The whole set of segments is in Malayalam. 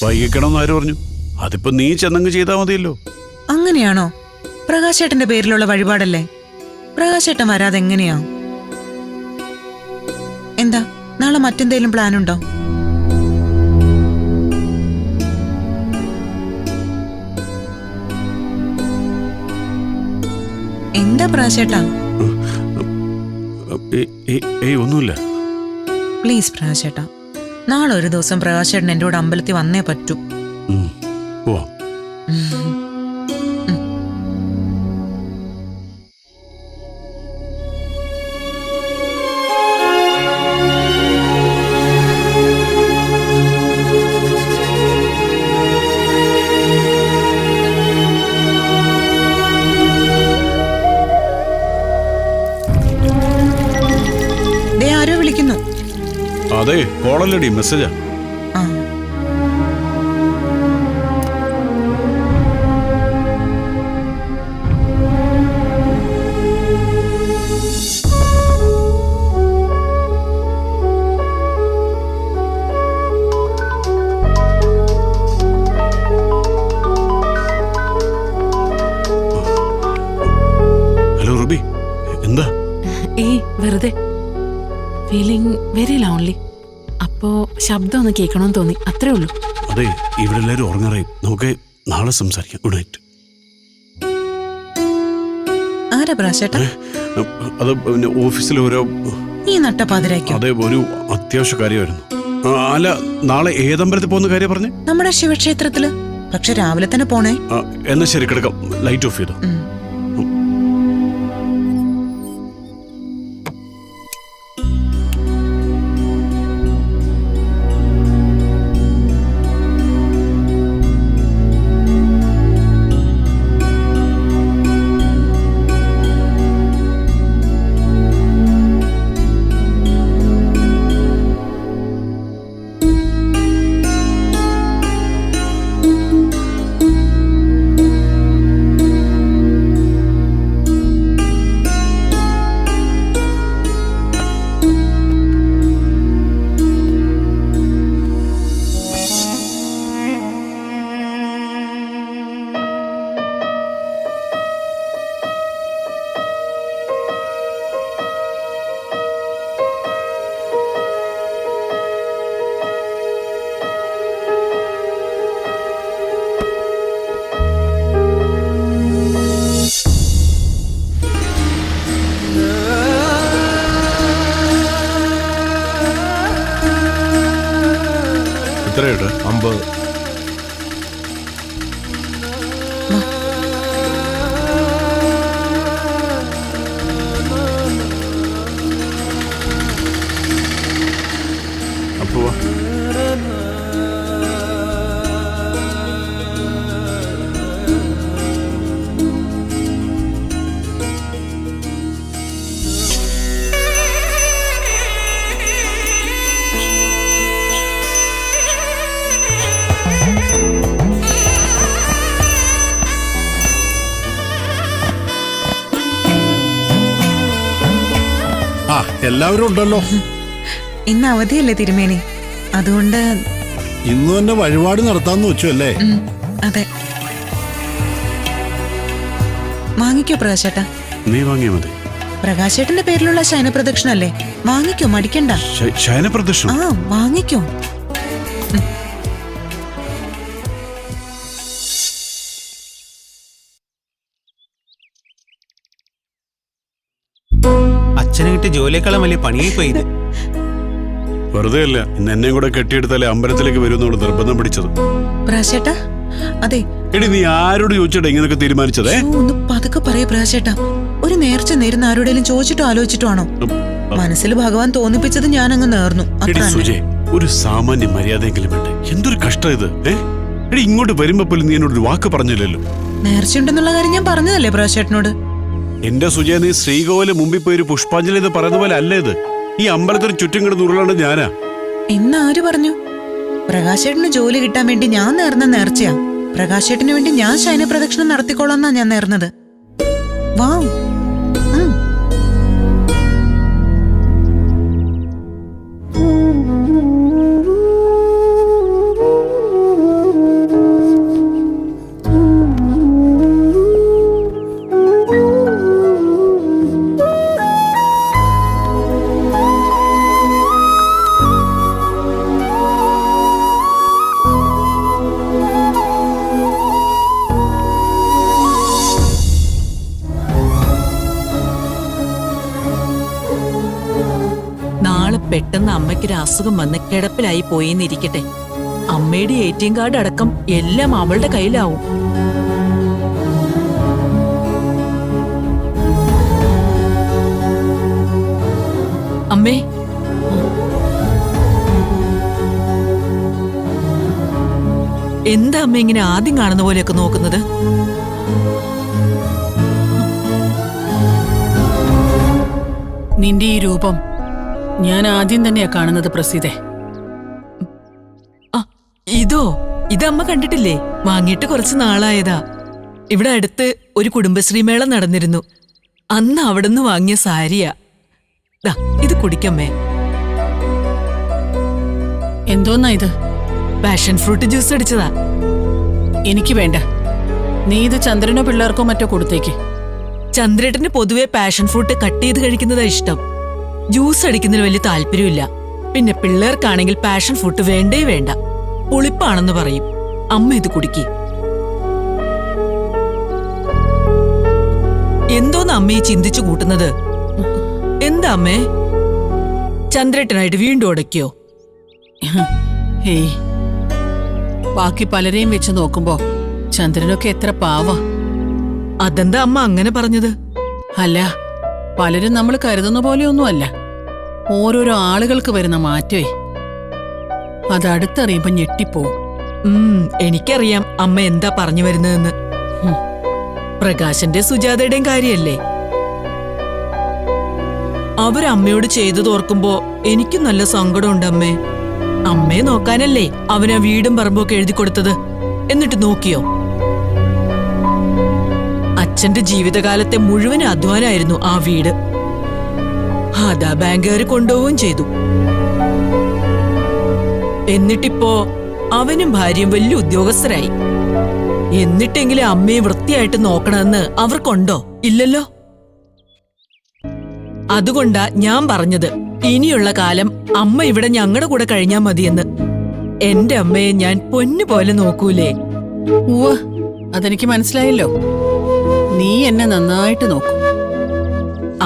വൈകിക്കണമെന്ന് ആര് പറഞ്ഞു? അതിപ്പോ നീ ചെന്നങ്ങ് ചെയ്താൽ മതിയല്ലോ. അങ്ങനെയാണോ? പ്രകാശേട്ടന്റെ പേരിലുള്ള വഴിപാടല്ലേ? പ്രകാശേട്ടൻ വരാതെ എങ്ങനെയാ? എന്താ നാളെ മറ്റെന്തേലും പ്ലാൻ ഉണ്ടോ? എന്താ പ്രകാശേട്ടാ? ഒന്നുമില്ല. പ്ലീസ് പ്രകാശേട്ടാ, നാളെ ഒരു ദിവസം പ്രകാശേട്ടൻ എന്റെ കൂടെ അമ്പലത്തിൽ വന്നേ പറ്റൂ. പോവാം. ആരോ വിളിക്കുന്നു. അതെ, കോളല്ലടി, മെസ്സേജാ. ഹലോ റുബി, എന്താ? വെറുതെ ഫീലിംഗ് വെരി ലോൺലി. അപ്പോ ശബ്ദം ഒന്ന് കേൾക്കണമെന്ന് തോന്നി, അത്രേ ഉള്ളൂ. അതെ, ഇവിടെ എല്ലാവരും ഉറങ്ങാറായി. നമുക്ക് നാളെ സംസാരിക്കാം. Good night. ആരാ പ്രകാശേട്ടാ? അത് പിന്നെ ഓഫീസിൽ ഓരോ ഈ നട്ടപ്പാതിരായിരിക്കും. അതെ, ഒരു അത്യാവശ്യ കാര്യമായിരുന്നു. അല്ല, നാളെ ഏതമ്പലത്തിൽ പോകുന്ന കാര്യം പറഞ്ഞു? നമ്മുടെ ശിവക്ഷേത്രത്തില്. പക്ഷെ രാവിലെ തന്നെ പോണേ. എന്നാ ശരി, കിടക്കാം. ലൈറ്റ് ഓഫ് ചെയ്തോ. എത്രയുണ്ട്? 50. അപ്പോ എല്ലാവരും ഉണ്ടല്ലോ. ഇന്ന് അവധിയല്ലേ തിരുമേനി, അതുകൊണ്ട് ഇന്ന് തന്നെ വഴിപാട് നടത്താന്ന് വെച്ചു അല്ലേ? അതെ. വാങ്ങിക്കോ പ്രകാശേട്ടാ. നീ വാങ്ങിയാ മതി. പ്രകാശേട്ടന്റെ പേരിലുള്ള ശയനപ്രദക്ഷിണല്ലേ, വാങ്ങിക്കോ, മടിക്കണ്ട. ശയനപ്രദക്ഷിണം? ആ, വാങ്ങിക്കോ. അച്ഛനെ കിട്ടിയ ജോലിയേക്കാളും വലിയ പണിയായി പോയത്. വെറുതെ അല്ല, ഇന്ന് എന്നെയും കൂടെ കെട്ടിയെടുത്താലേ അമ്പലത്തിലേക്ക് വരുമെന്നുള്ള നിർബന്ധം പിടിച്ചത്. പ്രകാശേട്ടാ, അതെ. എടി, നീ ആരോട് ചോദിച്ചിട്ടാ ഇങ്ങനൊക്കെ തീരുമാനിച്ചതേ? ഒന്ന് പതുക്കെ പറയൂ പ്രകാശേട്ടാ. ഒരു നേർച്ച നേരുന്ന ആരോടെങ്കിലും ചോദിച്ചിട്ടോ ആലോചിച്ചിട്ടോ ആണോ? മനസ്സിൽ ഭഗവാൻ തോന്നിപ്പിച്ചത് ഞാൻ അങ്ങ് നേർന്നു. ഒരു സാമാന്യ മര്യാദയെങ്കിലും വേണ്ടേ? എന്തൊരു കഷ്ടം ഇത്. എടി, ഇങ്ങോട്ട് വരുമ്പോ പോലും നീ എന്നോട് ഒരു വാക്ക് പറഞ്ഞില്ലല്ലോ. നേർച്ചയുണ്ടെന്നുള്ള കാര്യം ഞാൻ പറഞ്ഞതല്ലേ പ്രകാശേട്ടനോട്? എന്റെ സുജയ, നീ ശ്രീകോവില് മുമ്പിൽ പോയി ഒരു പുഷ്പാഞ്ജലി എന്ന് പറയുന്ന പോലെ അല്ലേ ഇത്? ഈ അമ്പലത്തിന് ചുറ്റും കിടന്ന് ഉരുളാണ്ട് ഞാനാ. എന്നാര് പറഞ്ഞു? പ്രകാശേട്ടന് ജോലി കിട്ടാൻ വേണ്ടി ഞാൻ നേർന്ന നേർച്ചയാ. പ്രകാശേട്ടന് വേണ്ടി ഞാൻ ശയനപ്രദക്ഷിണം നടത്തിക്കോളാന്നാ ഞാൻ നേർന്നത്. വാവ്. അമ്മയ്ക്കൊരു അസുഖം വന്ന് കിടപ്പിലായി പോയെന്നിരിക്കട്ടെ, അമ്മയുടെ ATM കാർഡ് അടക്കം എല്ലാം അവളുടെ കയ്യിലാവും. അമ്മേ, എന്താ അമ്മ ഇങ്ങനെ ആദ്യം കാണുന്ന പോലെയൊക്കെ നോക്കുന്നത്? നിന്റെ ഈ രൂപം ഞാൻ ആദ്യം തന്നെയാ കാണുന്നത് പ്രസീതെ. ഇതമ്മ കണ്ടിട്ടില്ലേ? വാങ്ങിയിട്ട് കുറച്ച് നാളായതാ. ഇവിടെ അടുത്ത് ഒരു കുടുംബശ്രീ മേളം നടന്നിരുന്നു. അന്ന് അവിടുന്ന് വാങ്ങിയ സാരിയാ. ഇത് കുടിക്കമ്മേ. എന്തോന്നാ ഇത്? പാഷൻ ഫ്രൂട്ട് ജ്യൂസ് അടിച്ചതാ. എനിക്ക് വേണ്ട. നീ ഇത് ചന്ദ്രനോ പിള്ളേർക്കോ മറ്റോ കൊടുത്തേക്ക്. ചന്ദ്രേട്ടന് പൊതുവെ പാഷൻ ഫ്രൂട്ട് കട്ട് ചെയ്ത് കഴിക്കുന്നതാ ഇഷ്ടം. ജ്യൂസ് അടിക്കുന്നതിന് വലിയ താല്പര്യമില്ല. പിന്നെ പിള്ളേർക്കാണെങ്കിൽ പാഷൻ ഫ്രൂട്ട് വേണ്ടേ വേണ്ട, പുളിപ്പാണെന്ന് പറയും. അമ്മ ഇത് കുടിക്ക്. എന്തോന്ന് അമ്മയെ ചിന്തിച്ചു കൂട്ടുന്നത്? എന്താ അമ്മേ? ചന്ദ്രേട്ടനായിട്ട് വീണ്ടും ഉടയ്ക്കോ? ഹേയ്, ബാക്കി പലരെയും വെച്ച് നോക്കുമ്പോ ചന്ദ്രനൊക്കെ എത്ര പാവാ. അതെന്താ അമ്മ അങ്ങനെ പറഞ്ഞത്? അല്ല, പലരും നമ്മൾ കരുതുന്ന പോലെയൊന്നുമല്ല. ഓരോരോ ആളുകൾക്ക് വരുന്ന മാറ്റമേ, അത് അടുത്തറിയുമ്പോ ഞെട്ടിപ്പോവും. എനിക്കറിയാം അമ്മ എന്താ പറഞ്ഞു വരുന്നതെന്ന്. പ്രകാശന്റെ സുജാതയുടെയും കാര്യല്ലേ? അവരമ്മയോട് ചെയ്തു തോർക്കുമ്പോ എനിക്കും നല്ല സങ്കടമുണ്ട് അമ്മേ. അമ്മയെ നോക്കാനല്ലേ അവനാ വീടും പറമ്പൊക്കെ എഴുതി കൊടുത്തത്. എന്നിട്ട് നോക്കിയോ? അച്ഛന്റെ ജീവിതകാലത്തെ മുഴുവൻ അധ്വാനായിരുന്നു ആ വീട്. അതാ ബാങ്കുകാർ കൊണ്ടുപോവുകയും ചെയ്തു. എന്നിട്ടിപ്പോ അവനും ഭാര്യയും വലിയ ഉദ്യോഗസ്ഥരായി. എന്നിട്ടെങ്കിലും അമ്മയെ വൃത്തിയായിട്ട് നോക്കണമെന്ന് അവർക്കുണ്ടോ? ഇല്ലല്ലോ. അതുകൊണ്ടാ ഞാൻ പറഞ്ഞത്, ഇനിയുള്ള കാലം അമ്മ ഇവിടെ ഞങ്ങളുടെ കൂടെ കഴിഞ്ഞാ മതിയെന്ന്. എന്റെ അമ്മയെ ഞാൻ പൊന്നുപോലെ നോക്കൂലേ? ഉവ്വ്, അതെനിക്ക് മനസ്സിലായല്ലോ. നീ എന്നെ നന്നായിട്ട് നോക്കും.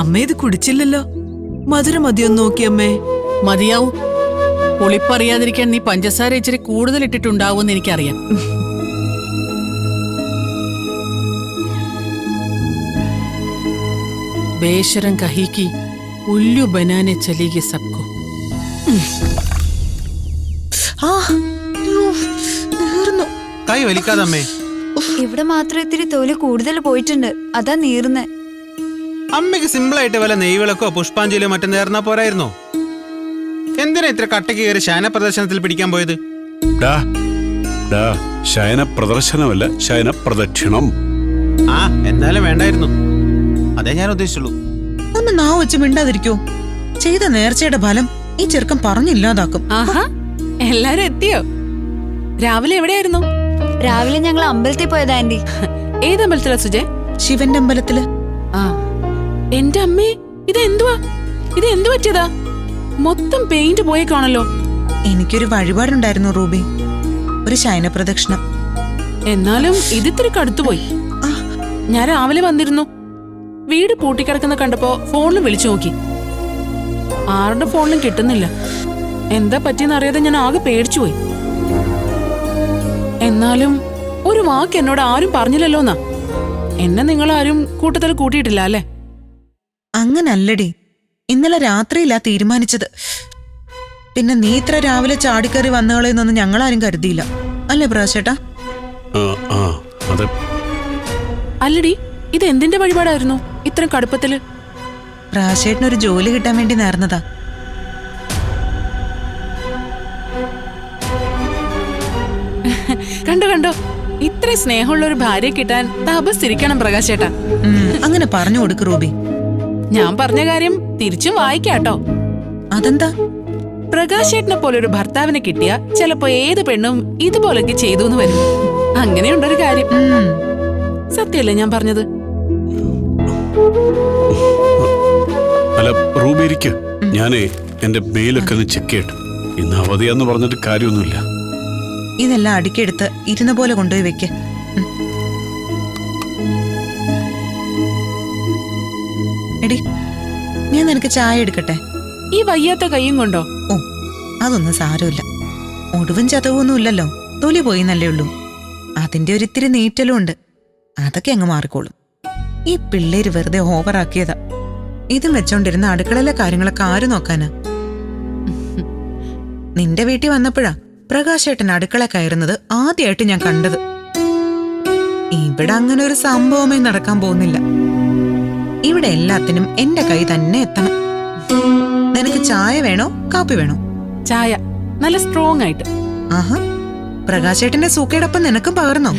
അമ്മ ഇത് കുടിച്ചില്ലല്ലോ. മധുരം മതിയൊന്ന് നോക്കിയമ്മേ. മതിയാവും. പുളിപ്പറിയാതിരിക്കാൻ നീ പഞ്ചസാര ഇച്ചിരി കൂടുതൽ ഇട്ടിട്ടുണ്ടാവുമെന്ന് എനിക്കറിയാം. ബേശരം കഹീക്കി ഉല്ലു ബനാനെ ചലികെ സബ്കോ. കൈ വലിക്കാതമ്മേ. ഇവിടെ മാത്രം ഇത്തിരി തൊലി കൂടുതൽ പോയിട്ടുണ്ട്, അതാ നീറുന്നേ. അമ്മയ്ക്ക് സിമ്പിളായിട്ട് വല്ല നെയ്വിളക്കോ പുഷ്പാഞ്ജലിയോ മറ്റും നേർന്നാ പോരായിരുന്നോ? എന്തിനാ ഇത്ര കട്ടയ്ക്ക് കയറി ശയന പ്രദർശനത്തിൽ പിടിക്കാൻ പോയത്? ശയന പ്രദർശനമല്ല, ശയന പ്രദക്ഷിണം. ആ, എന്തായാലും വേണ്ടായിരുന്നു. അതേ ഞാൻ ഉദ്ദേശിച്ചുള്ളൂ. ഒന്ന് നാ വെച്ച് മിണ്ടാതിരിക്കോ? ചെയ്ത നേർച്ചയുടെ ഫലം ഈ ചെറുക്കം പറഞ്ഞില്ലാതാക്കും. ആഹാ, എല്ലാരും എത്തിയോ? രാവിലെ എവിടെയായിരുന്നു? രാവിലെ ഞങ്ങൾ അമ്പലത്തിൽ പോയതാ ആന്റി. ഏത് അമ്പലത്തിലാ സുജയ്? ശിവന്റെ അമ്പലത്തില്. ആ, എന്റെ അമ്മേ, ഇത് എന്തു പറ്റിയതാ? മൊത്തം പെയിന്റ് പോയേക്കാണല്ലോ. എനിക്കൊരു വഴിപാടുണ്ടായിരുന്നു റൂബി, ഒരു ശയന പ്രദക്ഷിണം. എന്നാലും ഇതിത്തിരി കടുത്തുപോയി. ഞാൻ രാവിലെ വന്നിരുന്നു. വീട് പൂട്ടിക്കിടക്കുന്ന കണ്ടപ്പോ ഫോണിൽ വിളിച്ചു നോക്കി. ആരുടെ ഫോണിലും കിട്ടുന്നില്ല. എന്താ പറ്റിയെന്നറിയാതെ ഞാൻ ആകെ പേടിച്ചുപോയി. എന്നാലും ഒരു വാക്ക് എന്നോട് ആരും പറഞ്ഞില്ലല്ലോന്നാ. എന്നെ നിങ്ങളാരും കൂട്ടത്തിൽ കൂട്ടിയിട്ടില്ല അല്ലേ? അങ്ങനല്ലടി, ഇന്നലെ രാത്രിയിലാ തീരുമാനിച്ചത്. പിന്നെ നീ ഇത്ര രാവിലെ ചാടിക്കറി വന്നുകളെന്നൊന്നും ഞങ്ങളാരും കരുതിയില്ല, അല്ലേ പ്രകാശേട്ടാ? അല്ലടി, ഇത് എന്തിന്റെ വഴിപാടായിരുന്നു ഇത്രയും കടുപ്പത്തില്? പ്രകാശേട്ടനൊരു ജോലി കിട്ടാൻ വേണ്ടി നേർന്നതാ. കണ്ടോ, ഇത്ര സ്നേഹമുള്ള ഒരു ഭാര്യയെ കിട്ടാൻ തപസ്സിരിക്കണം പ്രകാശേട്ടാ. അങ്ങനെ പറഞ്ഞു കൊടുക്ക് റൂബി. ഞാൻ പറഞ്ഞ കാര്യം തിരിച്ചും വായിക്കാട്ടോ. അതെന്താ? പ്രകാശേട്ടനെ പോലെ ഒരു ഭർത്താവിനെ കിട്ടിയ ചിലപ്പോ ഏത് പെണ്ണും ഇതുപോലൊക്കെ ചെയ്തു എന്ന് വരും. അങ്ങനെയുണ്ടൊരു കാര്യം. സത്യല്ലേ ഞാൻ പറഞ്ഞത്? അല്ല റൂബി ഇരിക്ക്, ഞാനേ എന്റെ മെയിലൊക്കെ ഒന്ന് ചെക്ക് ചെയ്യട്ടെ. ഇന്ന് അവധിയാന്ന് പറഞ്ഞിട്ട് കാര്യമൊന്നുമില്ല. ഇതെല്ലാം അടുക്കിയെടുത്ത് ഇരുന്ന പോലെ കൊണ്ടുപോയി വെക്ക്. എടി, ഞാൻ നിനക്ക് ചായ എടുക്കട്ടെ? ഈ വയ്യാത്ത കൈയും കൊണ്ടോ? ഓ, അതൊന്നും സാരമില്ല. ഒടുവും ചതവൊന്നുമില്ലല്ലോ, തൊലി പോയി നല്ലേ ഉള്ളൂ. അതിന്റെ ഒരിത്തിരി നീറ്റലും ഉണ്ട്, അതൊക്കെ അങ്ങ് മാറിക്കോളും. ഈ പിള്ളേര് വെറുതെ ഓവറാക്കിയതാ. ഇതും വെച്ചോണ്ടിരുന്ന അടുക്കളയിലെ കാര്യങ്ങളൊക്കെ ആര് നോക്കാനാ? നിന്റെ വീട്ടിൽ വന്നപ്പോഴാ പ്രകാശേട്ടൻ അടുക്കള കയറുന്നത് ആദ്യമായിട്ട് ഞാൻ കണ്ടത്. ഇവിടെ അങ്ങനെ ഒരു സംഭവമേ നടക്കാൻ പോകുന്നില്ല. ഇവിടെ എല്ലാത്തിനും എന്റെ കൈ തന്നെ എത്തണം. നിനക്ക് ചായ വേണോ കാപ്പി വേണോ? ചായ നല്ല സ്ട്രോങ് ആയിട്ട്. ആഹാ, പ്രകാശേട്ടന്റെ സൂക്കേടൊപ്പം നിനക്കും പകർന്നോ?